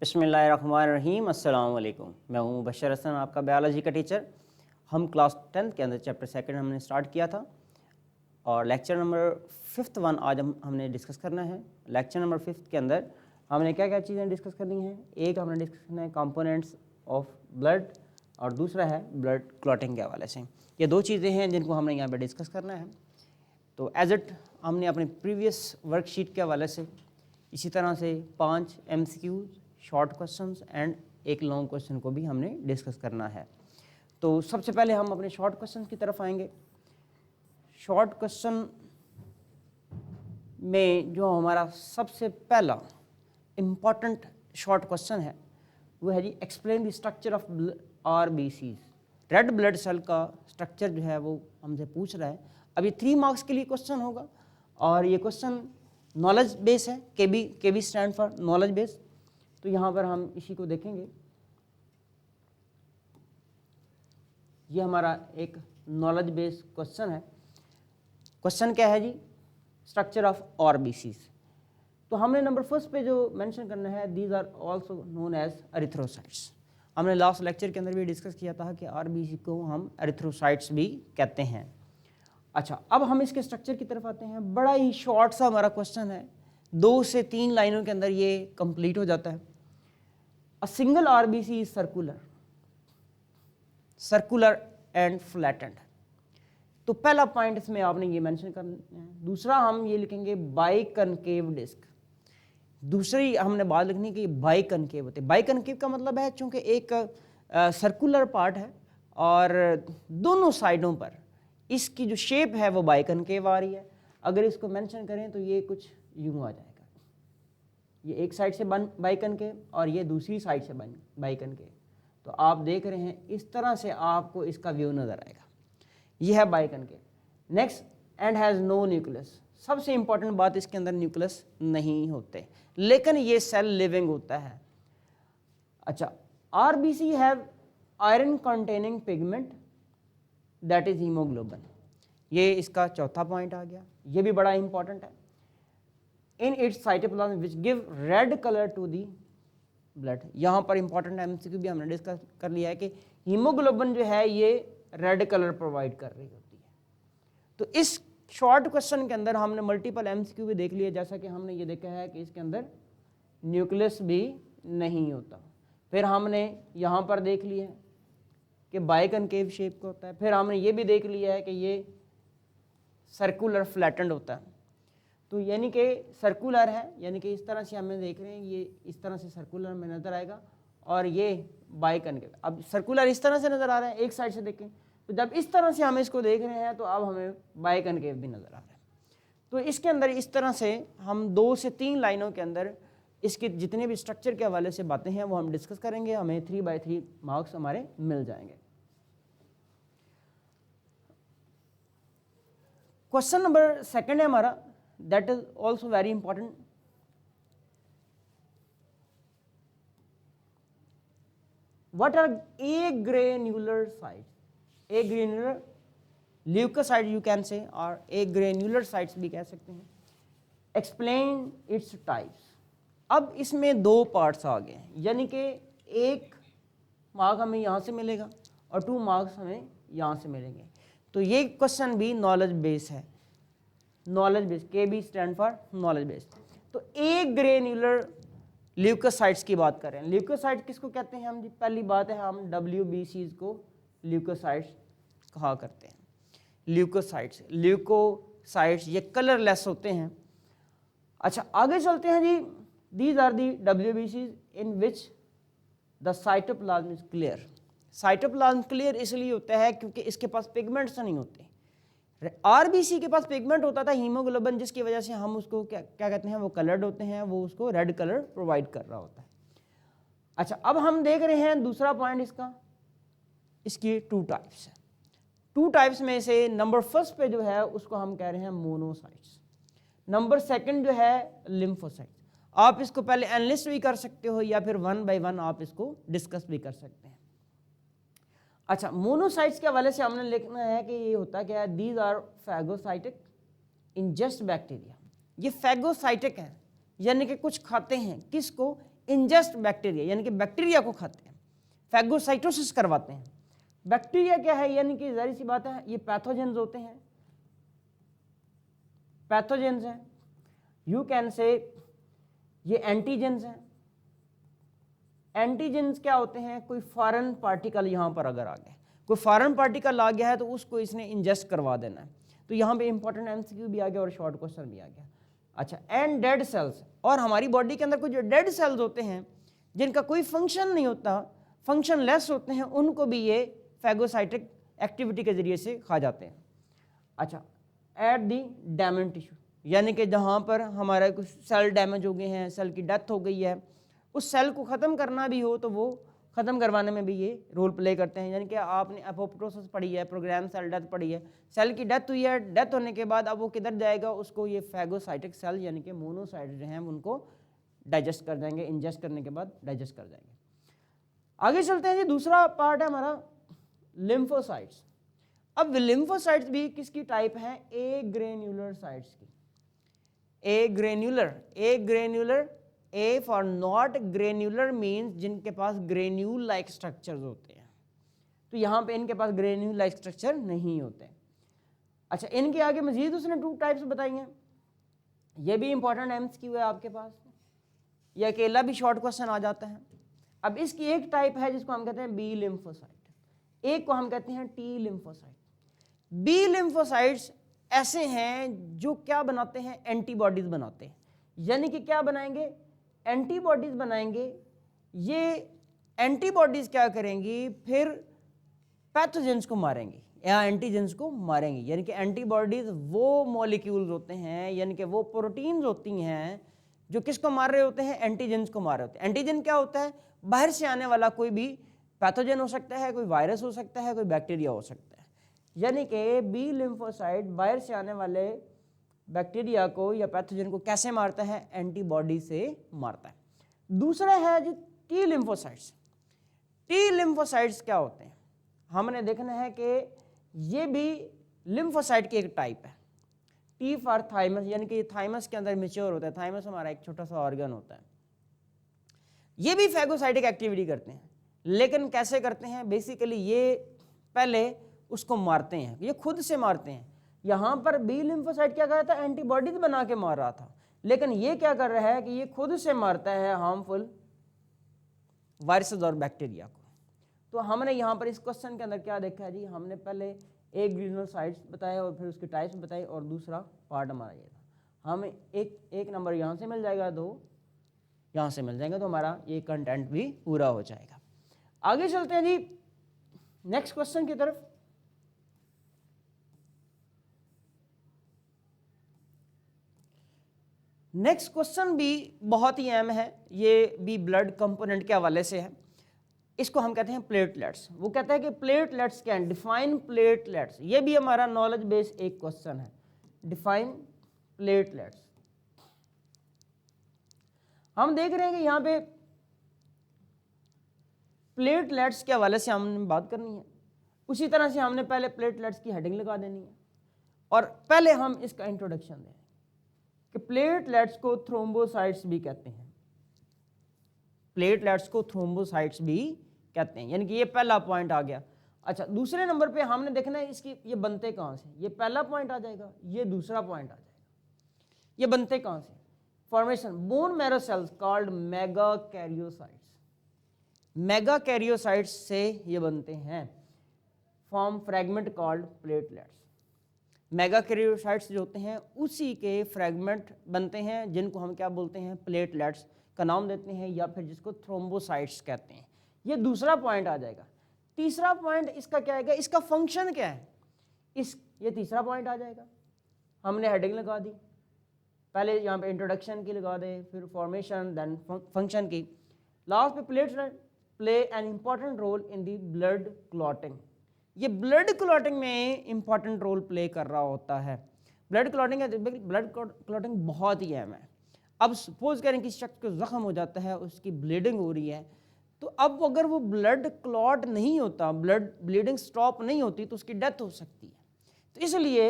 बिस्मिल्लाहिर्रहमानिर्रहीम, अस्सलाम वालेकुम। मैं हूं मुबशर हसन, आपका बायोलॉजी का टीचर। हम क्लास 10th के अंदर चैप्टर सेकंड हमने स्टार्ट किया था और लेक्चर नंबर 5th वन आज हमने डिस्कस करना है। लेक्चर नंबर 5th के अंदर हमने क्या क्या चीज़ें डिस्कस करनी है। एक हमने डिस्कस करना है कंपोनेंट्स ऑफ ब्लड और दूसरा है ब्लड क्लॉटिंग के हवाले से। ये दो चीज़ें हैं जिनको हमने यहाँ पर डिस्कस करना है। तो एज इट हमने अपनी प्रीवियस वर्कशीट के हवाले से इसी तरह से 5 MCQs, शॉर्ट क्वेश्चंस एंड एक लॉन्ग क्वेश्चन को भी हमने डिस्कस करना है। तो सबसे पहले हम अपने शॉर्ट क्वेश्चन की तरफ आएंगे। शॉर्ट क्वेश्चन में जो हमारा सबसे पहला इम्पॉर्टेंट शॉर्ट क्वेश्चन है वो है जी, explain the structure of RBCs। Red blood cell का स्ट्रक्चर जो है वो हमसे पूछ रहा है। अब ये 3 मार्क्स के लिए क्वेश्चन होगा और ये क्वेश्चन नॉलेज बेस है। KB stand for knowledge base. तो यहाँ पर हम इसी को देखेंगे। ये हमारा एक नॉलेज बेस्ड क्वेश्चन है। क्वेश्चन क्या है जी, स्ट्रक्चर ऑफ RBCs। तो हमने नंबर फर्स्ट पे जो मेंशन करना है, these are also known as erythrocytes. हमने लास्ट लेक्चर के अंदर भी डिस्कस किया था कि RBC को हम एरिथ्रोसाइट्स भी कहते हैं। अच्छा, अब हम इसके स्ट्रक्चर की तरफ आते हैं। बड़ा ही शॉर्ट सा हमारा क्वेश्चन है, 2 से 3 लाइनों के अंदर ये कंप्लीट हो जाता है। A single RBC is circular and flattened। तो पहला पॉइंट इसमें आपने ये मेंशन करना है। दूसरा हम ये लिखेंगे बाइकनकेव डिस्क। दूसरी हमने बात लिखनी कि बाइकनकेव होते हैं। बाइकनकेव का मतलब है चूंकि एक सर्कुलर पार्ट है और दोनों साइडों पर इसकी जो शेप है वो बाइकनकेव आ रही है। अगर इसको मेंशन करें तो ये कुछ यूं आ जाएगा। ये एक साइड से बाइकनकेव और ये दूसरी साइड से बाइकनकेव। तो आप देख रहे हैं इस तरह से आपको इसका व्यू नजर आएगा। ये है biconcave. Next, and has no nucleus. सबसे इंपॉर्टेंट बात, इसके अंदर न्यूक्लियस नहीं होते, लेकिन ये सेल लिविंग होता है। अच्छा, RBC have iron containing pigment that is haemoglobin. ये इसका चौथा पॉइंट आ गया। ये भी बड़ा इंपॉर्टेंट है। In its cytoplasm which give red colour to the blood. यहाँ पर इंपॉर्टेंट MCQ भी हमने डिस्कस कर लिया है कि हीमोग्लोबिन जो है ये रेड कलर प्रोवाइड कर रही होती है। तो इस शॉर्ट क्वेश्चन के अंदर हमने मल्टीपल MCQ भी देख लिए, जैसा कि हमने ये देखा है कि इसके अंदर न्यूक्लियस भी नहीं होता। फिर हमने यहाँ पर देख लिया है कि बाइकनकेव शेप का होता है। फिर हमने ये भी देख लिया है कि ये सर्कुलर फ्लैटेंड होता है। तो यानी कि सर्कुलर है, यानी कि इस तरह से हमें देख रहे हैं, ये इस तरह से सर्कुलर में नज़र आएगा और ये बाइकनकेव। अब सर्कुलर इस तरह से नज़र आ रहा है, एक साइड से देखें तो जब इस तरह से हम इसको देख रहे हैं तो अब हमें बाइकनकेव भी नज़र आ रहा है। तो इसके अंदर इस तरह से हम 2 से 3 लाइनों के अंदर इसके जितने भी स्ट्रक्चर के हवाले से बातें हैं वो हम डिस्कस करेंगे। हमें 3/3 मार्क्स हमारे मिल जाएंगे। क्वेश्चन नंबर 2 है हमारा, that is also very important। What are agranular sites? Agranular leukocytes you can say, or agranular sites भी कह सकते हैं। Explain its types। अब इसमें 2 पार्ट्स आ गए हैं, यानी कि 1 मार्क हमें यहाँ से मिलेगा और 2 मार्क्स हमें यहाँ से मिलेंगे। तो ये क्वेश्चन भी नॉलेज बेस है। Knowledge base, KB stand for knowledge base. तो एग्रेन्युलर ल्यूकोसाइट्स की बात कर रहे हैं। ल्यूकोसाइट किसको कहते हैं हम जी? पहली बात है, हम WBCs को ल्यूकोसाइट्स कहा करते हैं। ल्यूकोसाइट्स ये कलरलेस होते हैं। अच्छा, आगे चलते हैं जी। These are the WBCs in which the cytoplasm is clear. Cytoplasm clear इसलिए होता है क्योंकि इसके पास पिगमेंट्स नहीं होते। RBC के पास पिगमेंट होता था हीमोग्लोबिन, जिसकी वजह से हम उसको क्या कहते हैं, वो कलर्ड होते हैं, वो उसको रेड कलर प्रोवाइड कर रहा होता है। अच्छा, अब हम देख रहे हैं दूसरा पॉइंट इसका, इसकी 2 टाइप्स है। 2 टाइप्स में से नंबर फर्स्ट पे जो है उसको हम कह रहे हैं मोनोसाइट्स। नंबर 2 जो है लिम्फोसाइट्स। आप इसको पहले एनालिस्ट भी कर सकते हो या फिर 1 by 1 आप इसको डिस्कस भी कर सकते हैं। अच्छा, मोनोसाइट्स के हवाले से हमने लिखना है कि ये होता क्या है, these are phagocytic ingest bacteria. ये फैगोसाइटिक है, यानी कि कुछ खाते हैं। किसको? इंजेस्ट बैक्टीरिया, यानी कि बैक्टीरिया को खाते हैं, फैगोसाइटोसिस करवाते हैं। बैक्टीरिया क्या है, यानी कि जाहिर सी बात है ये पैथोजेंस होते हैं, पैथोजेंस हैं, यू कैन से ये एंटीजेंस हैं। एंटीजेंस क्या होते हैं, कोई फॉरेन पार्टिकल यहाँ पर अगर आ गया, कोई फॉरेन पार्टिकल आ गया है तो उसको इसने इंजेस्ट करवा देना है। तो यहाँ पे इंपॉर्टेंट एमसीक्यू भी आ गया और शॉर्ट क्वेश्चन भी आ गया। अच्छा, एंड डेड सेल्स, और हमारी बॉडी के अंदर कुछ जो डेड सेल्स होते हैं जिनका कोई फंक्शन नहीं होता, फंक्शन लेस होते हैं, उनको भी ये फैगोसाइटिक एक्टिविटी के जरिए से खा जाते हैं। अच्छा, एट दी डैमेज टिश्यू, यानी कि जहाँ पर हमारा कुछ सेल डैमेज हो गए हैं, सेल की डेथ हो गई है, उस सेल को ख़त्म करना भी हो तो वो ख़त्म करवाने में भी ये रोल प्ले करते हैं। यानी कि आपने एपोप्टोसिस पढ़ी है, प्रोग्राम सेल डेथ पढ़ी है, सेल की डेथ हुई है, डेथ होने के बाद अब वो किधर जाएगा, उसको ये फैगोसाइटिक सेल यानी कि मोनोसाइट जो हैं उनको डाइजेस्ट कर जाएंगे, इंजेस्ट करने के बाद डाइजेस्ट कर जाएंगे। आगे चलते हैं जी, दूसरा पार्ट है हमारा लिम्फोसाइट्स। अब लिम्फोसाइट्स भी किसकी टाइप है, ए ग्रेन्युलर साइट्स की। Agranular, A for not granular means जिनके पास ग्रेन्यूल लाइक स्ट्रक्चर्स होते हैं, तो यहाँ पे इनके पास ग्रेन्यूल लाइक स्ट्रक्चर नहीं होते। अच्छा, इनके आगे मजीद उसने 2 टाइप्स बताई हैं, ये भी इंपॉर्टेंट एमसीक्यू है आपके पास, ये अकेला भी शॉर्ट क्वेश्चन आ जाता है। अब इसकी एक टाइप है जिसको हम कहते हैं बी लिम्फोसाइट, एक को हम कहते हैं टी लिम्फोसाइट। बी लिम्फोसाइट्स ऐसे हैं जो क्या बनाते हैं, एंटीबॉडीज बनाते हैं, यानी कि क्या बनाएंगे, एंटीबॉडीज बनाएंगे। ये एंटीबॉडीज क्या करेंगी, फिर पैथोजेंस को मारेंगी या एंटीजेंस को मारेंगी। यानी कि एंटीबॉडीज वो मॉलिक्यूल्स होते हैं, यानी कि वो प्रोटीन्स होती हैं जो किसको मार रहे होते हैं, एंटीजेंस को मार रहे होते हैं। एंटीजन क्या होता है, बाहर से आने वाला कोई भी पैथोजन हो सकता है, कोई वायरस हो सकता है, कोई बैक्टीरिया हो सकता है। यानी कि बी लिम्फोसाइट बाहर से आने वाले बैक्टीरिया को या पैथोजन को कैसे मारता है, एंटीबॉडी से मारता है। दूसरा है G T lymphocytes. T lymphocytes क्या होते हैं, हमने देखना है कि ये भी लिम्फोसाइट की एक टाइप है। टी फॉर थाइमस, यानी कि थाइमस के अंदर मैच्योर होता है, थाइमस हमारा एक छोटा सा ऑर्गन होता है। ये भी फैगोसाइटिक एक्टिविटी करते हैं, लेकिन कैसे करते हैं, बेसिकली ये पहले उसको मारते हैं, ये खुद से मारते हैं। यहाँ पर बी लिम्फोसाइट क्या कर रहा था, एंटीबॉडीज बना के मार रहा था, लेकिन ये क्या कर रहा है कि ये खुद से मारता है हार्मफुल वायरसेस और बैक्टीरिया को। तो हमने यहाँ पर इस क्वेश्चन के अंदर क्या देखा है जी, हमने पहले एक ग्रेन्युलोसाइट्स बताए और फिर उसके टाइप्स बताए, और दूसरा पार्ट हमारा ये था। हमें एक नंबर यहाँ से मिल जाएगा, 2 यहाँ से मिल जाएगा, तो हमारा ये कंटेंट भी पूरा हो जाएगा। आगे चलते हैं जी नेक्स्ट क्वेश्चन की तरफ। नेक्स्ट क्वेश्चन भी बहुत ही अहम है, ये भी ब्लड कंपोनेंट के हवाले से है। इसको हम कहते हैं प्लेटलेट्स। वो कहता है कि प्लेटलेट्स क्या है, डिफाइन प्लेटलेट्स। ये भी हमारा नॉलेज बेस एक क्वेश्चन है, डिफाइन प्लेटलेट्स। हम देख रहे हैं कि यहाँ पे प्लेटलेट्स के हवाले से हमने बात करनी है, उसी तरह से हमने पहले प्लेटलेट्स की हेडिंग लगा देनी है, और पहले हम इसका इंट्रोडक्शन दें कि प्लेटलेट्स को थ्रोम्बोसाइट्स भी कहते हैं। प्लेटलेट्स को थ्रोम्बोसाइट्स भी कहते हैं, यानी कि ये पहला पॉइंट आ गया। अच्छा, दूसरे नंबर पे हमने देखना है इसकी ये बनते कहाँ से, ये पहला पॉइंट आ जाएगा, ये दूसरा पॉइंट आ जाएगा। ये बनते कहाँ से, formation bone marrow cells called mega karyocytes. Mega karyocytes से ये बनते हैं, form fragment called platelets. Mega karyocytes जो होते हैं उसी के फ्रेगमेंट बनते हैं, जिनको हम क्या बोलते हैं, प्लेटलेट्स का नाम देते हैं, या फिर जिसको थ्रोम्बोसाइट्स कहते हैं। ये दूसरा पॉइंट आ जाएगा। तीसरा पॉइंट इसका क्या आएगा, इसका फंक्शन क्या है, ये तीसरा पॉइंट आ जाएगा। हमने हेडिंग लगा दी, पहले यहाँ पे इंट्रोडक्शन की लगा दे, फिर फॉर्मेशन, देन फंक्शन की। लास्ट पे platelet play an important role in the blood clotting. ये ब्लड क्लॉटिंग में इंपॉर्टेंट रोल प्ले कर रहा होता है। ब्लड क्लॉटिंग बहुत ही अहम है। अब सपोज करें कि शख्स को जख्म हो जाता है, उसकी ब्लीडिंग हो रही है, तो अब अगर वो ब्लड क्लॉट नहीं होता, ब्लड ब्लीडिंग स्टॉप नहीं होती, तो उसकी डेथ हो सकती है। तो इसलिए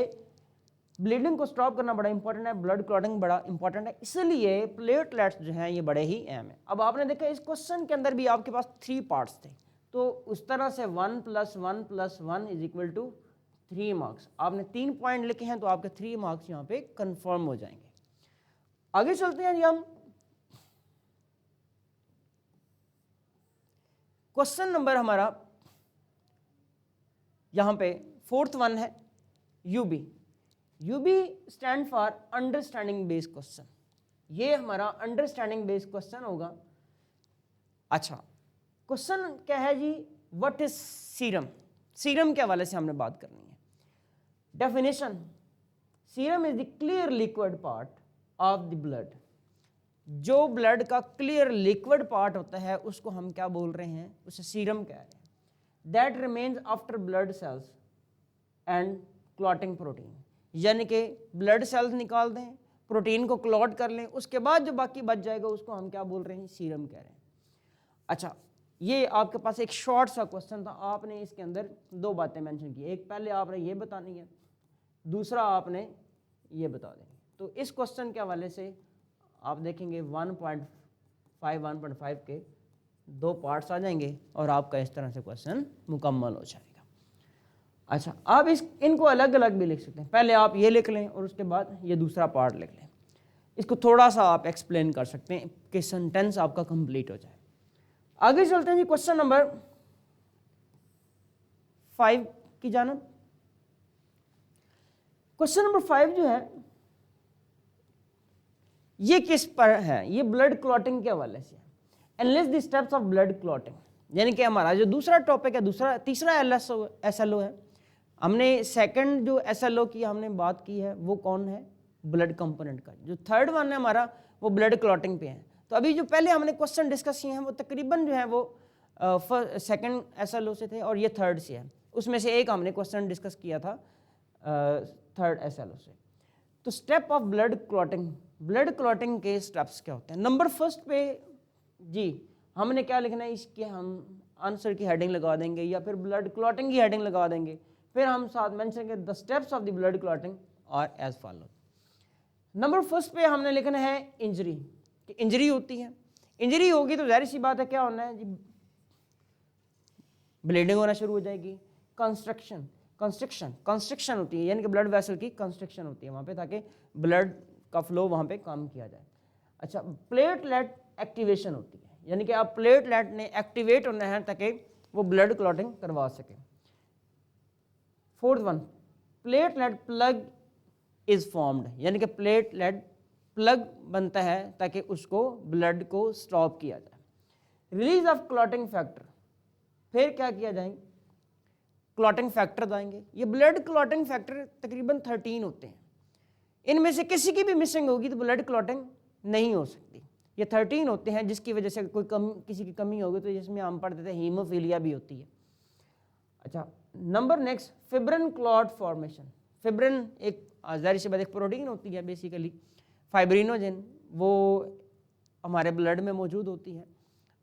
ब्लीडिंग को स्टॉप करना बड़ा इंपॉर्टेंट है, ब्लड क्लॉटिंग बड़ा इंपॉर्टेंट है, इसलिए प्लेटलेट्स जो हैं ये बड़े ही अहम है। अब आपने देखा इस क्वेश्चन के अंदर भी आपके पास 3 पार्ट्स थे, तो उस तरह से 1 + 1 + 1 = 3 मार्क्स। आपने 3 पॉइंट लिखे हैं तो आपके 3 मार्क्स यहाँ पे कंफर्म हो जाएंगे। आगे चलते हैं जी हम क्वेश्चन नंबर हमारा यहाँ पे 4th वन है UB. UB stand for understanding based question. ये हमारा अंडरस्टैंडिंग बेस्ड क्वेश्चन होगा। अच्छा, क्वेश्चन क्या है जी, व्हाट इज सीरम। सीरम के हवाले से हमने बात करनी है। Definition, serum is the clear liquid part of the blood. जो ब्लड का क्लियर लिक्विड पार्ट होता है उसको हम क्या बोल रहे हैं, उसे सीरम कह रहे हैं। That remains after blood cells and clotting protein, यानी कि ब्लड सेल्स निकाल दें, प्रोटीन को क्लॉट कर लें, उसके बाद जो बाकी बच जाएगा उसको हम क्या बोल रहे हैं, सीरम कह रहे हैं। अच्छा, ये आपके पास एक शॉर्ट सा क्वेश्चन था, आपने इसके अंदर 2 बातें मेंशन की। एक पहले आपने ये बतानी है, दूसरा आपने ये बता देंगे। तो इस क्वेश्चन के हवाले से आप देखेंगे 1.5 1.5 के 2 पार्ट्स आ जाएंगे और आपका इस तरह से क्वेश्चन मुकम्मल हो जाएगा। अच्छा, आप इनको अलग अलग भी लिख सकते हैं। पहले आप ये लिख लें और उसके बाद ये दूसरा पार्ट लिख लें। इसको थोड़ा सा आप एक्सप्लेन कर सकते हैं कि सेंटेंस आपका कंप्लीट हो जाए। आगे चलते हैं जी क्वेश्चन नंबर 5 की जानब। क्वेश्चन नंबर 5 जो है ये किस पर है, ये ब्लड क्लॉटिंग के हवाले से है। Analyse the steps of blood clotting, यानी कि हमारा जो दूसरा टॉपिक है, तीसरा SLO है। हमने सेकंड जो SLO की हमने बात की है वो कौन है, ब्लड कंपोनेंट का। जो थर्ड वन है हमारा वो ब्लड क्लॉटिंग पे है। तो अभी जो पहले हमने क्वेश्चन डिस्कस किए हैं वो तकरीबन जो है वो सेकंड SLO से थे और ये थर्ड से है। उसमें से एक हमने क्वेश्चन डिस्कस किया था थर्ड SLO से। तो step of blood clotting, blood clotting के स्टेप्स क्या होते हैं। नंबर फर्स्ट पे जी हमने क्या लिखना है, इसके हम आंसर की हेडिंग लगा देंगे या फिर ब्लड क्लॉटिंग की हेडिंग लगा देंगे। फिर हम साथ मेंशन करेंगे the steps of the blood clotting और एज फॉलो। नंबर फर्स्ट पे हमने लिखना है इंजरी, कि इंजरी होती है। इंजरी होगी तो जाहिर सी बात है क्या होना है जी, ब्लीडिंग होना शुरू हो जाएगी। कंस्ट्रक्शन होती है, यानी कि ब्लड वेसल की कंस्ट्रक्शन होती है वहाँ पे, ताकि ब्लड का फ्लो वहाँ पे कम किया जाए। अच्छा, प्लेटलेट एक्टिवेशन होती है, यानी कि आप प्लेटलेट ने एक्टिवेट होना है ताकि वो ब्लड क्लॉटिंग करवा सके। 4th one, platelet plug is formed, यानी कि प्लेटलेट प्लग बनता है ताकि उसको ब्लड को स्टॉप किया जाए। रिलीज ऑफ क्लॉटिंग फैक्टर, फिर क्या किया जाएंगे, क्लॉटिंग फैक्टर आएंगे। ये ब्लड क्लॉटिंग फैक्टर तकरीबन 13 होते हैं। इनमें से किसी की भी मिसिंग होगी तो ब्लड क्लॉटिंग नहीं हो सकती। ये 13 होते हैं, जिसकी वजह से कोई किसी की कमी होगी तो जिसमें हम पढ़ते थे हीमोफीलिया भी होती है। अच्छा, number next, fibrin clot formation. Fibrin एक जाहिर सी बात एक प्रोटीन होती है बेसिकली, फाइब्रिनोजेन, वो हमारे ब्लड में मौजूद होती है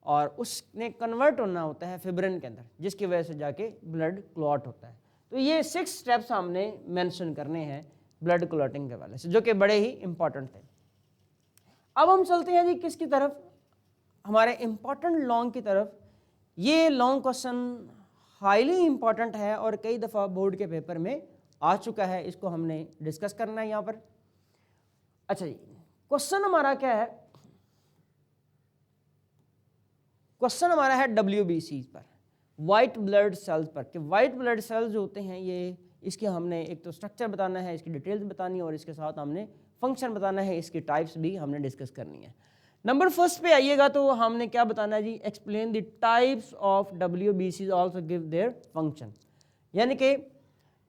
और उसने कन्वर्ट होना होता है फिब्रिन के अंदर, जिसकी वजह से जाके ब्लड क्लॉट होता है। तो ये 6 स्टेप्स हमने मेंशन करने हैं ब्लड क्लॉटिंग के वाले से, जो कि बड़े ही इंपॉर्टेंट थे। अब हम चलते हैं जी किसकी तरफ, हमारे इंपॉर्टेंट लॉन्ग की तरफ। ये लॉन्ग क्वेश्चन हाईली इंपॉर्टेंट है और कई दफ़ा बोर्ड के पेपर में आ चुका है, इसको हमने डिस्कस करना है यहाँ पर। अच्छा जी, क्वेश्चन हमारा क्या है, क्वेश्चन हमारा है WBC पर, वाइट ब्लड सेल्स पर, कि वाइट ब्लड सेल्स जो होते हैं ये, इसके हमने एक तो स्ट्रक्चर बताना है, इसकी डिटेल्स बतानी है और इसके साथ हमने फंक्शन बताना है, इसकी टाइप्स भी हमने डिस्कस करनी है। नंबर फर्स्ट पे आइएगा तो हमने क्या बताना है जी, explain the types of WBC also give their function, यानी कि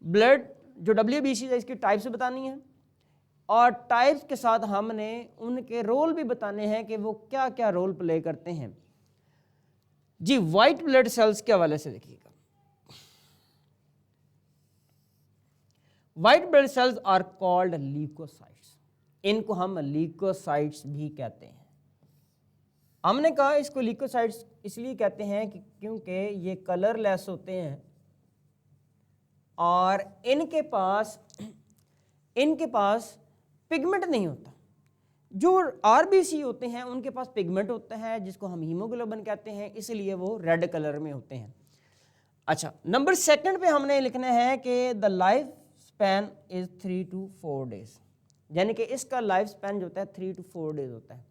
ब्लड जो WBC है इसकी टाइप्स बतानी है और टाइप्स के साथ हमने उनके रोल भी बताने हैं कि वो क्या क्या रोल प्ले करते हैं। जी वाइट ब्लड सेल्स के हवाले से देखिएगा, white blood cells are called leucocytes, इनको हम ल्यूकोसाइट्स भी कहते हैं। हमने कहा इसको ल्यूकोसाइट्स इसलिए कहते हैं कि क्योंकि ये कलरलेस होते हैं और इनके पास इनके पास पिगमेंट नहीं होता। जो आरबीसी होते हैं उनके पास पिगमेंट होता है जिसको हम हीमोग्लोबिन कहते हैं, इसलिए वो रेड कलर में होते हैं। अच्छा, नंबर सेकंड पे हमने लिखना है कि the life span is 3 to 4 days, यानी कि इसका लाइफ स्पैन जो होता है 3 to 4 days होता है।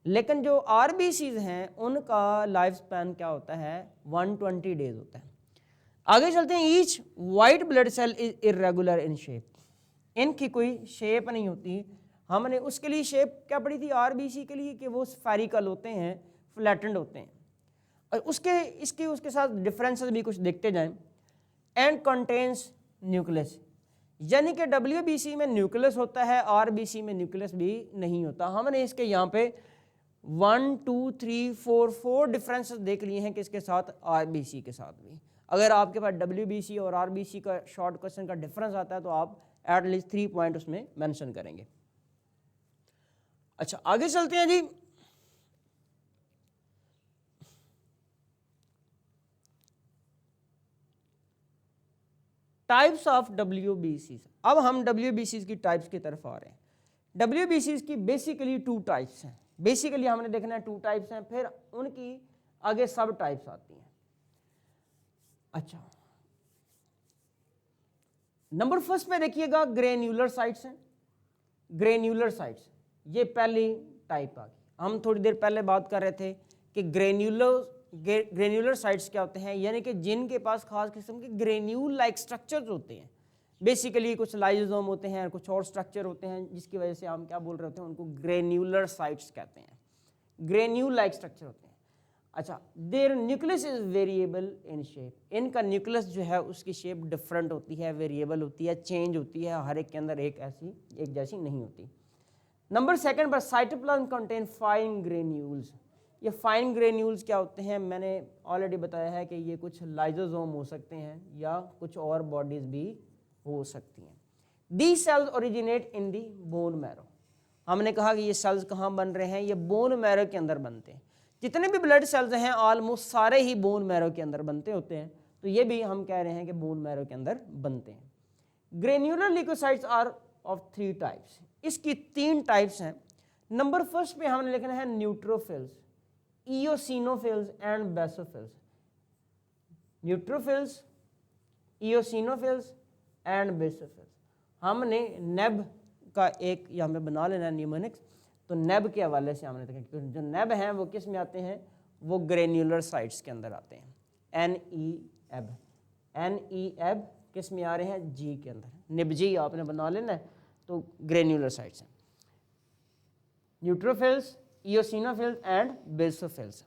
लेकिन जो आरबीसीज हैं उनका लाइफ स्पैन क्या होता है, 120 days होता है। आगे चलते हैं। Each white blood cell is irregular in shape, इनकी कोई शेप नहीं होती। हमने उसके लिए शेप क्या पढ़ी थी आरबीसी के लिए कि वो स्फेरिकल होते हैं, फ्लैटेंड होते हैं। और उसके साथ डिफरेंसेस भी कुछ देखते जाएं। एंड कंटेन्स न्यूक्लियस, यानी कि डब्ल्यूबीसी में न्यूक्लियस होता है, आरबीसी में न्यूक्लियस भी नहीं होता। हमने इसके यहाँ पे 1 2 3 4 डिफरेंसेस देख लिए हैं किसके साथ, आरबीसी के साथ भी। अगर आपके पास डब्ल्यूबीसी और आरबीसी का शॉर्ट क्वेश्चन का डिफरेंस आता है तो आप एटलीस्ट 3 पॉइंट उसमें मेंशन करेंगे। अच्छा, आगे चलते हैं जी। Types of WBC. अब हम डब्ल्यूबीसी की टाइप्स की तरफ आ रहे हैं। डब्ल्यूबीसी की बेसिकली 2 टाइप्स हैं। बेसिकली हमने देखना है 2 टाइप्स हैं, फिर उनकी आगे सब टाइप्स आती हैं। अच्छा, नंबर फर्स्ट पे देखिएगा ग्रेन्यूलर साइट्स हैं। ग्रेन्यूलर साइट्स ये पहली टाइप आ गई। हम थोड़ी देर पहले बात कर रहे थे कि ग्रेन्यूलर साइट्स क्या होते हैं, यानी कि जिनके पास खास किस्म के ग्रेन्यूल लाइक स्ट्रक्चर्स होते हैं। बेसिकली कुछ लाइजोसोम होते हैं, कुछ और स्ट्रक्चर होते हैं जिसकी वजह से हम क्या बोल रहे होते हैं, उनको ग्रेन्यूलर साइट्स कहते हैं। ग्रेन्यूल लाइक स्ट्रक्चर होते हैं। अच्छा, their nucleus is variable in shape, इनका न्यूक्लियस जो है उसकी शेप डिफरेंट होती है, वेरिएबल होती है, चेंज होती है, हर एक के अंदर एक जैसी नहीं होती। नंबर सेकंड पर साइटोप्लाज्म कंटेन फाइन ग्रेन्यूल्स। ये फाइन ग्रेन्यूल्स क्या होते हैं, मैंने ऑलरेडी बताया है कि ये कुछ लाइजोसोम हो सकते हैं या कुछ और बॉडीज भी हो सकती हैं। The cells originate in the bone marrow. हमने कहा कि ये सेल्स कहाँ बन रहे हैं, ये बोन मैरो के अंदर बनते हैं। जितने भी ब्लड सेल्स हैं ऑलमोस्ट सारे ही बोन मैरो के अंदर बनते होते हैं, तो ये भी हम कह रहे हैं कि बोन मैरो के अंदर बनते हैं। Granular leucocytes are of 3 types, इसकी 3 टाइप्स हैं। नंबर फर्स्ट पे हमने लिखना है neutrophils, eosinophils and basophils. Neutrophils, eosinophils and basophils. हमने नेब का एक यहाँ पे बना लेना है न्यूमोनिक्स, तो नेब के हवाले से हमने देखा कि जो नेब हैं वो किस में आते हैं, वो ग्रेन्यूलर साइट्स के अंदर आते हैं। एन ई किस में आ रहे हैं, जी के अंदर। निबजी आपने बना लेना है, तो ग्रेन्यूलर साइट्स हैं। Neutrophils, eosinophils and basophils.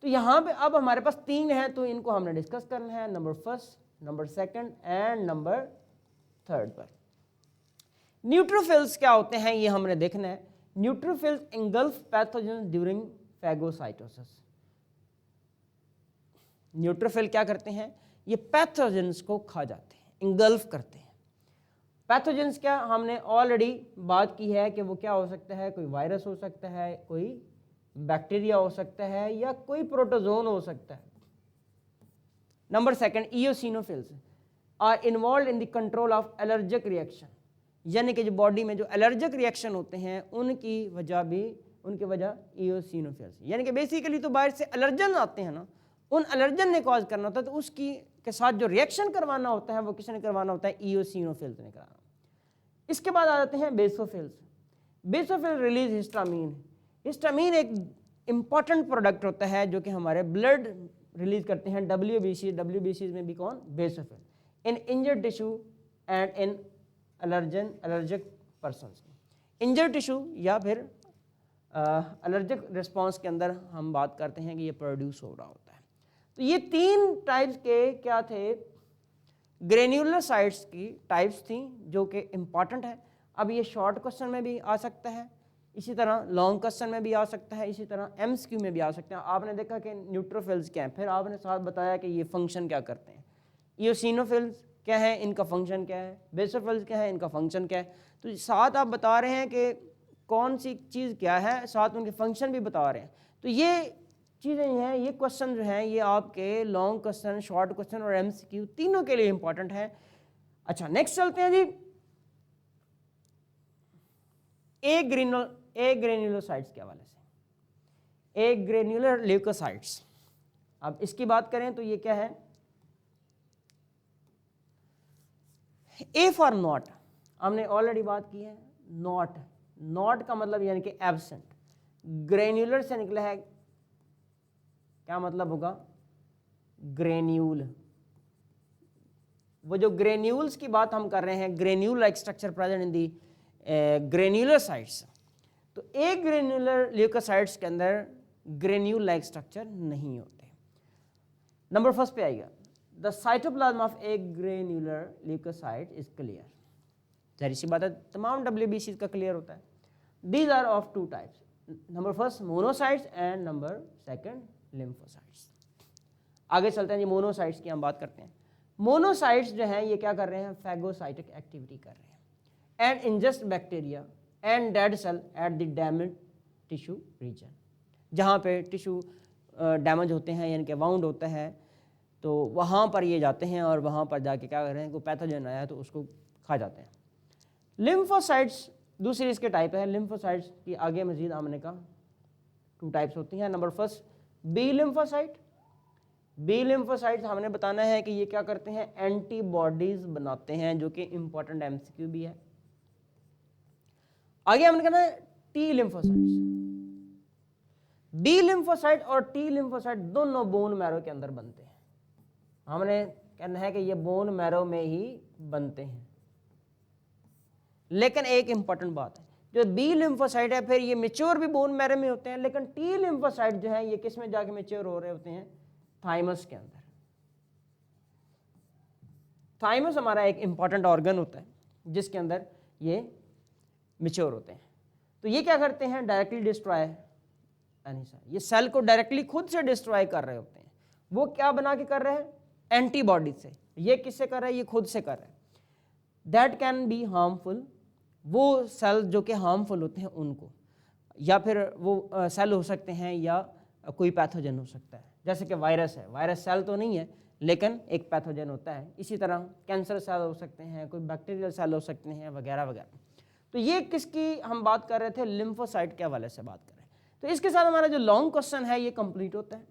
तो यहाँ पे अब हमारे पास 3 हैं, तो इनको हमने डिस्कस करना है number first, number second and number third पर। न्यूट्रोफिल्स क्या होते हैं ये हमने देखना है। Neutrophils engulf pathogen during phagocytosis. Neutrophil क्या करते हैं, ये पैथोजेंस को खा जाते हैं, इंगल्फ करते हैं। पैथोजेंस क्या, हमने ऑलरेडी बात की है कि वो क्या हो सकता है, कोई वायरस हो सकता है, कोई बैक्टीरिया हो सकता है, या कोई प्रोटोजोन हो सकता है। Number second, eosinophils are involved in the control of allergic reaction, यानी कि जो बॉडी में जो एलर्जिक रिएक्शन होते हैं उनकी वजह इयोसिनोफिल्स, यानी कि बेसिकली तो बाहर से एलर्जन आते हैं ना, उन एलर्जन ने कॉज करना होता है, तो उसकी के साथ जो रिएक्शन करवाना होता है वो किसने करवाना होता है, इयोसिनोफिल्स ने कराना। इसके बाद आ जाते हैं basophils. Basophil release histamine. Histamine एक इंपॉर्टेंट प्रोडक्ट होता है जो कि हमारे ब्लड रिलीज करते हैं, डब्ल्यूबीसी में भी कौन, basophil. In injured tissue and in allergic persons. Injured tissue या फिर एलर्जिक रिस्पॉन्स के अंदर हम बात करते हैं कि ये प्रोड्यूस हो रहा होता है। तो ये 3 टाइप्स के क्या थे, ग्रेन्यूलर साइट्स की टाइप्स थी जो कि इंपॉर्टेंट है। अब ये शॉर्ट क्वेश्चन में भी आ सकता है, इसी तरह लॉन्ग क्वेश्चन में भी आ सकता है, इसी तरह एमसीक्यू में भी आ सकते हैं। आपने देखा कि न्यूट्रोफिल्स क्या हैं, फिर आपने साथ बताया कि ये फंक्शन क्या करते हैं। इयोसिनोफिल्स क्या है, इनका फंक्शन क्या है, बेसोफिल्स क्या है, इनका फंक्शन क्या है। तो साथ आप बता रहे हैं कि कौन सी चीज़ क्या है, साथ उनके फंक्शन भी बता रहे हैं। तो ये चीज़ें हैं, ये क्वेश्चन जो हैं ये आपके लॉन्ग क्वेश्चन, शॉर्ट क्वेश्चन और एमसीक्यू तीनों के लिए इंपॉर्टेंट है। अच्छा, नेक्स्ट चलते हैं जी। ए ग्रेन्युलोसाइट्स के हवाले से, ए ग्रेन्युलर ल्यूकोसाइट्स। अब इसकी बात करें तो ये क्या है, ए फॉर नॉट, हमने ऑलरेडी बात की है, नॉट, नॉट का मतलब यानी कि एब्सेंट, ग्रेन्युलर से निकला है, क्या मतलब होगा, ग्रेन्यूल। वो जो ग्रेन्यूल्स की बात हम कर रहे हैं, granule like structure present in the granular sites, तो एक ग्रेन्युलर ल्यूकोसाइट्स के अंदर ग्रेन्यूल लाइक स्ट्रक्चर नहीं होते। नंबर फर्स्ट पे आएगा, the cytoplasm of a granular leucocyte is clear. जाहिर सी बात है तमाम WBC का क्लियर होता है। These are of two types, number first monocytes and number second lymphocytes. आगे चलते हैं जी, मोनोसाइट्स की हम बात करते हैं। मोनोसाइट्स जो हैं ये क्या कर रहे हैं, फैगोसाइटिक एक्टिविटी कर रहे हैं and ingest bacteria and dead cell at the damage tissue region. जहाँ पे टिश्यू डैमेज होते हैं यानी कि वाउंड होता है, तो वहाँ पर ये जाते हैं और वहाँ पर जाके क्या कर रहे हैं, कोई पैथोजन आया तो उसको खा जाते हैं। लिम्फोसाइट्स दूसरी इसके टाइप है। लिम्फोसाइट्स की आगे मजीद हमने कहा टू टाइप्स होती हैं। Number first B lymphocyte. B lymphocytes हमने बताना है कि ये क्या करते हैं, एंटीबॉडीज बनाते हैं, जो कि इंपॉर्टेंट MCQ भी है। आगे हमने कहना है टी लिम्फोसाइट्स। बी लिम्फोसाइट और टी लिम्फोसाइट दोनों बोन मैरो के अंदर बनते हैं। हमने कहना है कि ये बोन मैरो में ही बनते हैं। लेकिन एक इंपॉर्टेंट बात है, जो बी लिम्फोसाइट है फिर ये मेच्योर भी बोन मैरो में होते हैं, लेकिन टी लिम्फोसाइट जो है ये किस में जाके मेच्योर हो रहे होते हैं, थाइमस के अंदर। थाइमस हमारा एक इंपॉर्टेंट ऑर्गन होता है जिसके अंदर ये मेच्योर होते हैं। तो ये क्या करते हैं, डायरेक्टली डिस्ट्रॉय, ये सेल को डायरेक्टली खुद से डिस्ट्रॉय कर रहे होते हैं। वो क्या बना के कर रहे हैं, एंटीबॉडी से। ये किससे कर रहा है, ये खुद से कर रहा है। दैट कैन बी हार्मफुल, वो सेल जो कि हार्मफुल होते हैं उनको, या फिर वो सेल हो सकते हैं या कोई पैथोजन हो सकता है। जैसे कि वायरस है, वायरस सेल तो नहीं है लेकिन एक पैथोजन होता है। इसी तरह कैंसर सेल हो सकते हैं, कोई बैक्टीरियल सेल हो सकते हैं, वगैरह वगैरह। तो ये किसकी हम बात कर रहे थे, लिम्फोसाइट के हवाले से बात कर रहे हैं। तो इसके साथ हमारा जो लॉन्ग क्वेश्चन है ये कंप्लीट होता है।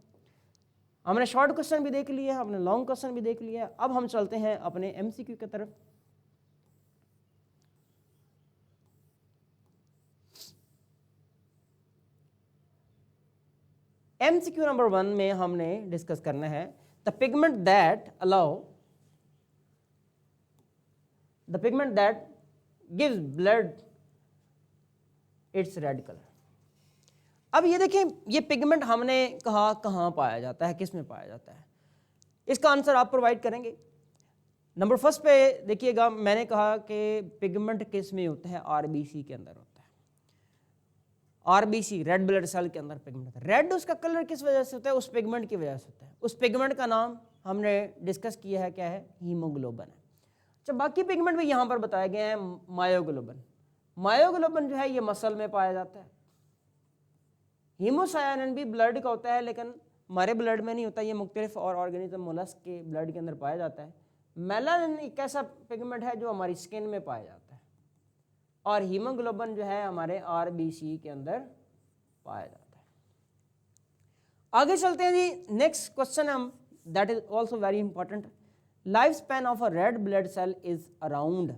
हमने शॉर्ट क्वेश्चन भी देख लिया है, हमने लॉन्ग क्वेश्चन भी देख लिया है। अब हम चलते हैं अपने MCQ की तरफ। MCQ नंबर 1 में हमने डिस्कस करना है the pigment that gives blood it's red colour. अब ये देखें, ये पिगमेंट हमने कहा कहाँ पाया जाता है, किस में पाया जाता है, इसका आंसर आप प्रोवाइड करेंगे। नंबर फर्स्ट पे देखिएगा, मैंने कहा कि पिगमेंट किस में होता है, RBC के अंदर होता है। RBC रेड ब्लड सेल के अंदर पिगमेंट होता है। रेड उसका कलर किस वजह से होता है, उस पिगमेंट की वजह से होता है। उस पिगमेंट का नाम हमने डिस्कस किया है, क्या है, हीमोग्लोबिन है। अच्छा, बाकी पिगमेंट भी यहाँ पर बताए गए हैं, मायोग्लोबिन। मायोग्लोबिन जो है ये मसल में पाया जाता है। हीमोसायानिन भी ब्लड का होता है लेकिन हमारे ब्लड में नहीं होता, ये मुख्तलिफ और ऑर्गेनिज्म मोलस्क के ब्लड के अंदर पाया जाता है। मेलानिन एक ऐसा पिगमेंट है जो हमारी स्किन में पाया जाता है, और हीमोग्लोबिन जो है हमारे RBC के अंदर पाया जाता है। आगे चलते हैं जी, नेक्स्ट क्वेश्चन हम, that is also very important. Life span of a red blood cell is around.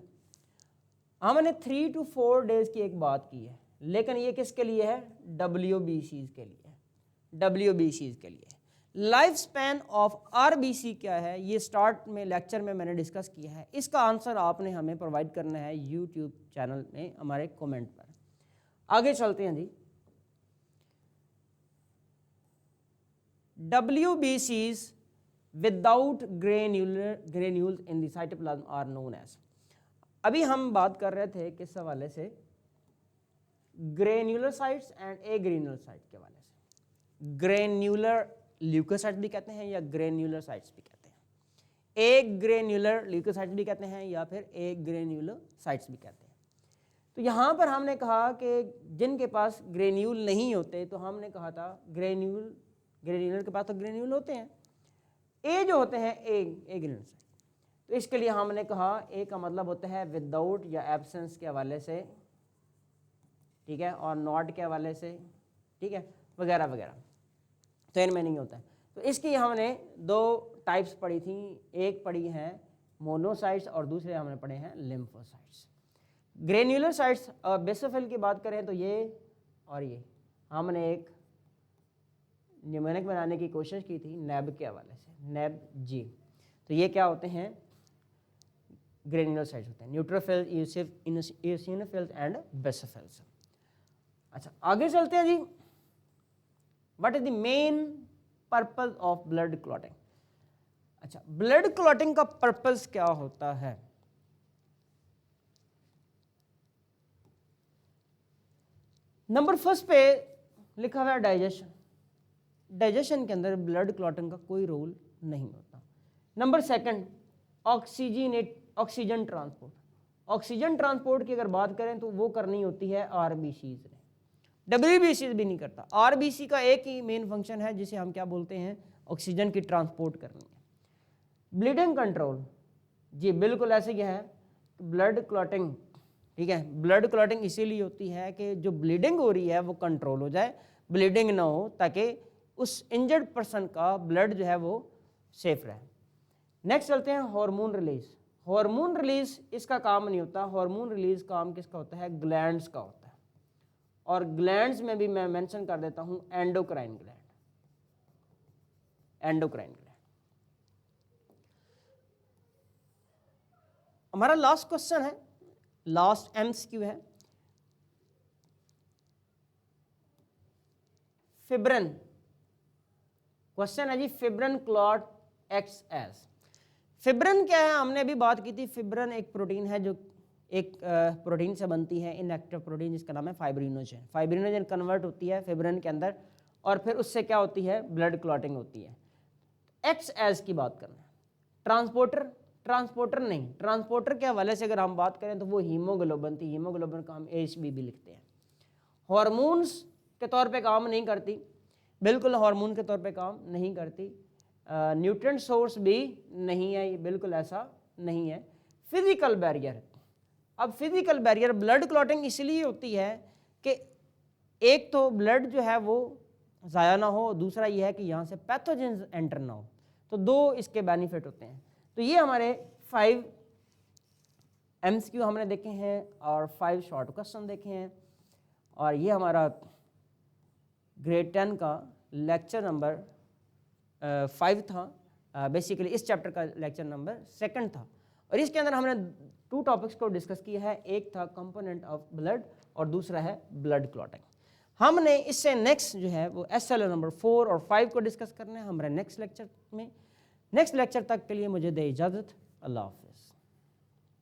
हमने 3 to 4 डेज की एक बात की है, लेकिन ये किसके लिए है, WBCs के लिए। WBCs के लिए लाइफ स्पैन ऑफ RBC क्या है, ये स्टार्ट में लेक्चर में मैंने डिस्कस किया है। इसका आंसर आपने हमें प्रोवाइड करना है YouTube चैनल में हमारे कमेंट पर। आगे चलते हैं जी, WBCs without granules in the cytoplasm are known as. अभी हम बात कर रहे थे किस हवाले से, ग्रेन्युलोसाइट्स एंड ए ग्रेन्युलोसाइट के हवाले से। ग्रेन्युलर ल्यूकोसाइट भी कहते हैं या ग्रेन्युलोसाइट्स भी कहते हैं। ए ग्रेन्युलर ल्यूकोसाइट भी कहते हैं या फिर ए ग्रेन्युलोसाइट्स भी कहते हैं। तो यहाँ पर हमने कहा कि जिनके पास ग्रेन्यूल नहीं होते, तो हमने कहा था ग्रेन्यूलर के पास तो ग्रेन्यूल होते हैं, ए जो होते हैं ए ग्रेन्युलोसाइट। तो इसके लिए हमने कहा ए का मतलब होता है विदाउट या एब्सेंस के हवाले से ठीक है, और नॉट के हवाले से, ठीक है, वगैरह वगैरह, तो इनमें नहीं होता है। तो इसकी हमने दो टाइप्स पढ़ी थी, एक पढ़ी है मोनोसाइट्स और दूसरे हमने पढ़े हैं लिम्फोसाइट्स। ग्रेन्युलर साइट्स बेसोफिल की बात करें तो ये और ये हमने एक न्यूमेरिक बनाने की कोशिश की थी नैब के हवाले से, नैब जी। तो ये क्या होते हैं, ग्रेन्युलर साइट्स होते हैं, न्यूट्रोफिल्स, इओसिनोफिल्स एंड बेसोफिल्स। अच्छा आगे चलते हैं जी। What is the main purpose of blood clotting. अच्छा, ब्लड क्लॉटिंग का पर्पस क्या होता है। नंबर फर्स्ट पे लिखा हुआ है डाइजेशन। डाइजेशन के अंदर ब्लड क्लॉटिंग का कोई रोल नहीं होता। Number second, oxygen transport. Oxygen transport की अगर बात करें तो वो करनी होती है आरबीसीज ने, डब्ल्यूबीसीज भी नहीं करता। आरबीसी का एक ही मेन फंक्शन है जिसे हम क्या बोलते हैं, ऑक्सीजन की ट्रांसपोर्ट करनी है। ब्लीडिंग कंट्रोल, जी बिल्कुल ऐसे ही है, ब्लड क्लॉटिंग, ठीक है, ब्लड क्लॉटिंग इसीलिए होती है कि जो ब्लीडिंग हो रही है वो कंट्रोल हो जाए, ब्लीडिंग ना हो, ताकि उस इंजर्ड पर्सन का ब्लड जो है वो सेफ रहे। नेक्स्ट चलते हैं हार्मोन रिलीज। हार्मोन रिलीज इसका काम नहीं होता, हार्मोन रिलीज काम किसका होता है, ग्लैंड्स का होता है। और ग्लैंड्स में भी मैं मेंशन कर देता हूं एंडोक्राइन ग्लैंड, एंडोक्राइन ग्लैंड। हमारा लास्ट क्वेश्चन है, लास्ट एमसीक्यू है, फिब्रिन। क्वेश्चन है जी, fibrin clot acts as. Fibrin क्या है, हमने अभी बात की थी। फिब्रिन एक प्रोटीन है जो एक प्रोटीन से बनती है, इनएक्टिव प्रोटीन, जिसका नाम है फाइब्रिनोजेन। फाइब्रिनोजेन कन्वर्ट होती है फिब्रिन के अंदर और फिर उससे क्या होती है, ब्लड क्लॉटिंग होती है। एक्स एज की बात करना है। ट्रांसपोर्टर, ट्रांसपोर्टर नहीं, ट्रांसपोर्टर के हवाले से अगर हम बात करें तो वो हीमोग्लोबिन थी, हीमोग्लोबिन का हम एचबी भी लिखते हैं। हार्मोन्स के तौर पे काम नहीं करती, बिल्कुल हार्मोन के तौर पे काम नहीं करती। न्यूट्रिएंट सोर्स भी नहीं है, ये बिल्कुल ऐसा नहीं है। फिजिकल बैरियर, अब फिजिकल बैरियर ब्लड क्लॉटिंग इसलिए होती है कि एक तो ब्लड जो है वो ज़ाया ना हो, दूसरा ये है कि यहाँ से पैथोजेंस एंटर ना हो। तो दो इसके बेनिफिट होते हैं। तो ये हमारे 5 एमसीक्यू हमने देखे हैं और 5 शॉर्ट क्वेश्चन देखे हैं, और ये हमारा ग्रेड 10 का लेक्चर नंबर 5 था। बेसिकली इस चैप्टर का लेक्चर नंबर 2 था, और इसके अंदर हमने 2 टॉपिक्स को डिस्कस किया है। एक था कंपोनेंट ऑफ ब्लड और दूसरा है ब्लड क्लॉटिंग। हमने इससे नेक्स्ट जो है वो एसएलओ नंबर 4 और 5 को डिस्कस करना है हमारे नेक्स्ट लेक्चर में। नेक्स्ट लेक्चर तक के लिए मुझे दे इजाज़त। अल्लाह हाफ़िज़।